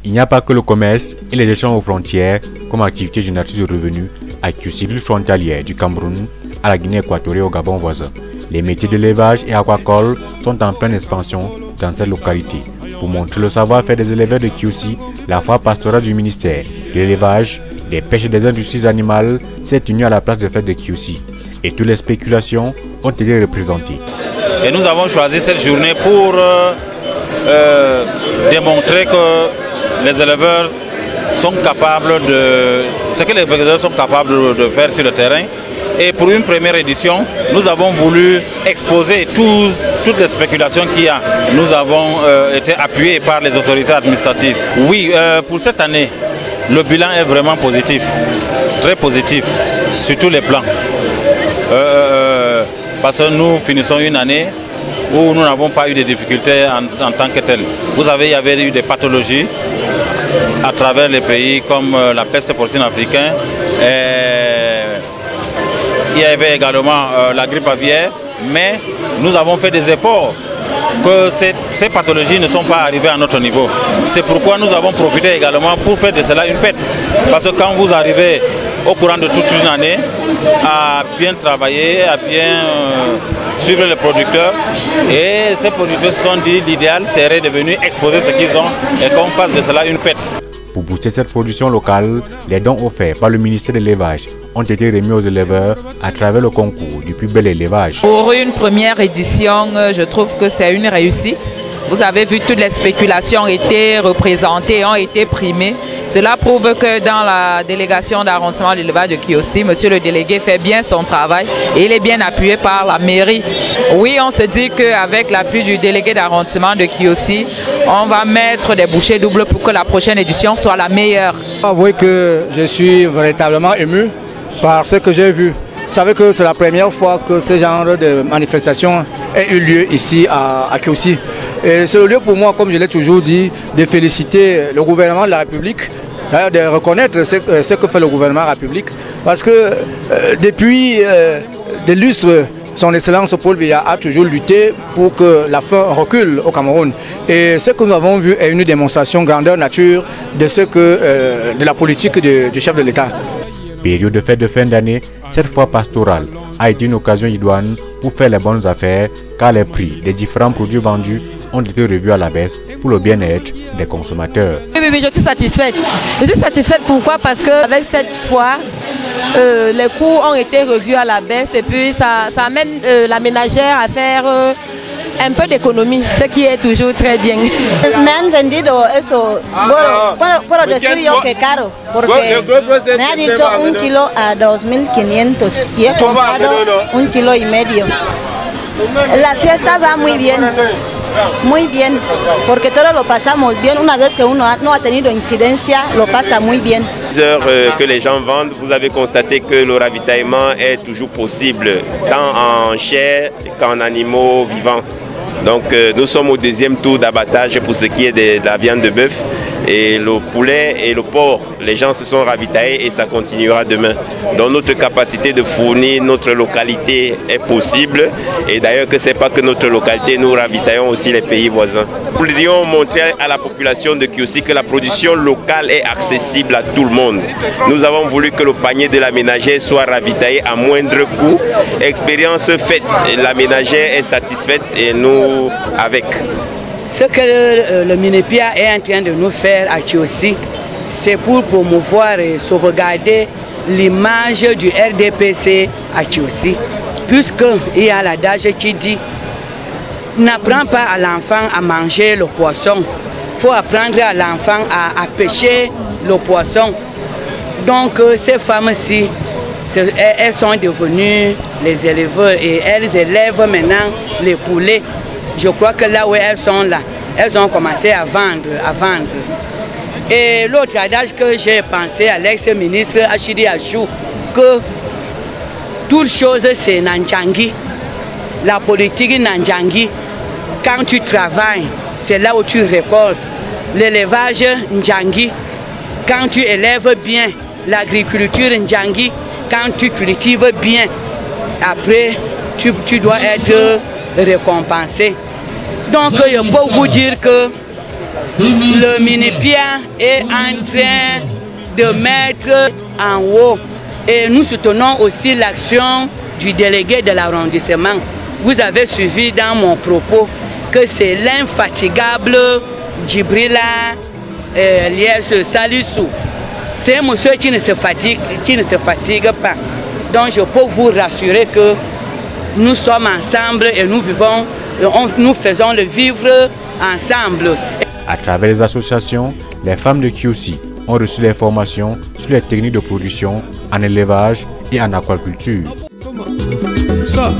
Il n'y a pas que le commerce et les échanges aux frontières comme activité génératrice de revenus à Kiossi, ville frontalière du Cameroun, à la Guinée équatoriale et au Gabon voisin. Les métiers d'élevage et aquacole sont en pleine expansion dans cette localité. Pour montrer le savoir-faire des éleveurs de Kiossi, la foire pastorale du ministère de l'élevage, des pêches et des industries animales s'est tenue à la place de fête de Kiossi. Et toutes les spéculations ont été représentées. Et nous avons choisi cette journée pour démontrer que les éleveurs sont capables de ce que les éleveurs sont capables de faire sur le terrain. Et pour une première édition, nous avons voulu exposer toutes les spéculations qu'il y a. Nous avons été appuyés par les autorités administratives. Oui, pour cette année, le bilan est vraiment positif, très positif, sur tous les plans. Parce que nous finissons une année où nous n'avons pas eu de difficultés en tant que telles. Vous savez, il y avait eu des pathologies à travers les pays comme la peste porcine africaine. Il y avait également la grippe aviaire, mais nous avons fait des efforts que ces pathologies ne sont pas arrivées à notre niveau. C'est pourquoi nous avons profité également pour faire de cela une fête. Parce que quand vous arrivez au courant de toute une année à bien travailler, à bien suivre les producteurs, et ces producteurs se sont dit l'idéal serait de venir exposer ce qu'ils ont et qu'on fasse de cela une fête. Pour booster cette production locale, les dons offerts par le ministère de l'élevage ont été remis aux éleveurs à travers le concours du plus bel élevage. Pour une première édition, je trouve que c'est une réussite. Vous avez vu, toutes les spéculations ont été représentées, ont été primées. Cela prouve que dans la délégation d'arrondissement de l'élevage de Kiossi, monsieur le délégué fait bien son travail et il est bien appuyé par la mairie. Oui, on se dit qu'avec l'appui du délégué d'arrondissement de Kiossi, on va mettre des bouchées doubles pour que la prochaine édition soit la meilleure. Avouez que je suis véritablement ému par ce que j'ai vu. Vous savez que c'est la première fois que ce genre de manifestation ait eu lieu ici à Kiossi. Et c'est le lieu pour moi, comme je l'ai toujours dit, de féliciter le gouvernement de la République, de reconnaître ce que fait le gouvernement de la République. Parce que depuis des lustres, son Excellence Paul Biya a toujours lutté pour que la faim recule au Cameroun. Et ce que nous avons vu est une démonstration grandeur nature de la politique du chef de l'État. Période de fête de fin d'année, cette foire pastorale a été une occasion idoine pour faire les bonnes affaires car les prix des différents produits vendus ont été revus à la baisse pour le bien-être des consommateurs. Oui, je suis satisfaite. Je suis satisfaite pourquoi? Parce qu'avec cette foire, les coûts ont été revus à la baisse et puis ça amène la ménagère à faire un peu d'économie, ce qui est toujours très bien. Me han vendido esto, puedo decir yo que caro, porque me ha dicho 1 kilo a 2.500 y he comprado 1,5 kilos. La fiesta va muy bien, porque todo lo pasamos bien. Una vez que uno no ha tenido incidencia, lo pasa muy bien. Que les gens vendent, vous avez constaté que le ravitaillement est toujours possible, tant en chair qu'en animaux vivants. Donc nous sommes au deuxième tour d'abattage pour ce qui est de la viande de bœuf et le poulet et le porc. Les gens se sont ravitaillés et ça continuera demain. Donc notre capacité de fournir notre localité est possible et d'ailleurs que ce n'est pas que notre localité, nous ravitaillons aussi les pays voisins. Nous voudrions montrer à la population de Kiossi que la production locale est accessible à tout le monde. Nous avons voulu que le panier de la ménagère soit ravitaillé à moindre coût. Expérience faite, la ménagère est satisfaite et nous avec. Ce que le Minepia est en train de nous faire à Kiossi, c'est pour promouvoir et sauvegarder l'image du RDPC à Kiossi, puisqu'il y a l'adage qui dit n'apprends pas à l'enfant à manger le poisson, il faut apprendre à l'enfant à pêcher le poisson. Donc ces femmes-ci, elles sont devenues les éleveurs et elles élèvent maintenant les poulets. Je crois que là où elles sont là, elles ont commencé à vendre. Et l'autre adage que j'ai pensé à l'ex-ministre Achidi Achou, que toute chose c'est Nanjangi, la politique Nanjangi. Quand tu travailles, c'est là où tu récoltes. L'élevage Njangi, quand tu élèves bien, l'agriculture Njangi, quand tu cultives bien, après tu dois être récompensé. Donc je peux vous dire que le Minipia est en train de mettre en haut. Et nous soutenons aussi l'action du délégué de l'arrondissement. Vous avez suivi dans mon propos que c'est l'infatigable Djibrila Lies Salissou. C'est un monsieur qui ne se fatigue pas. Donc je peux vous rassurer que nous sommes ensemble et nous faisons le vivre ensemble. À travers les associations, les femmes de Kiossi ont reçu des formations sur les techniques de production en élevage et en aquaculture. Ça.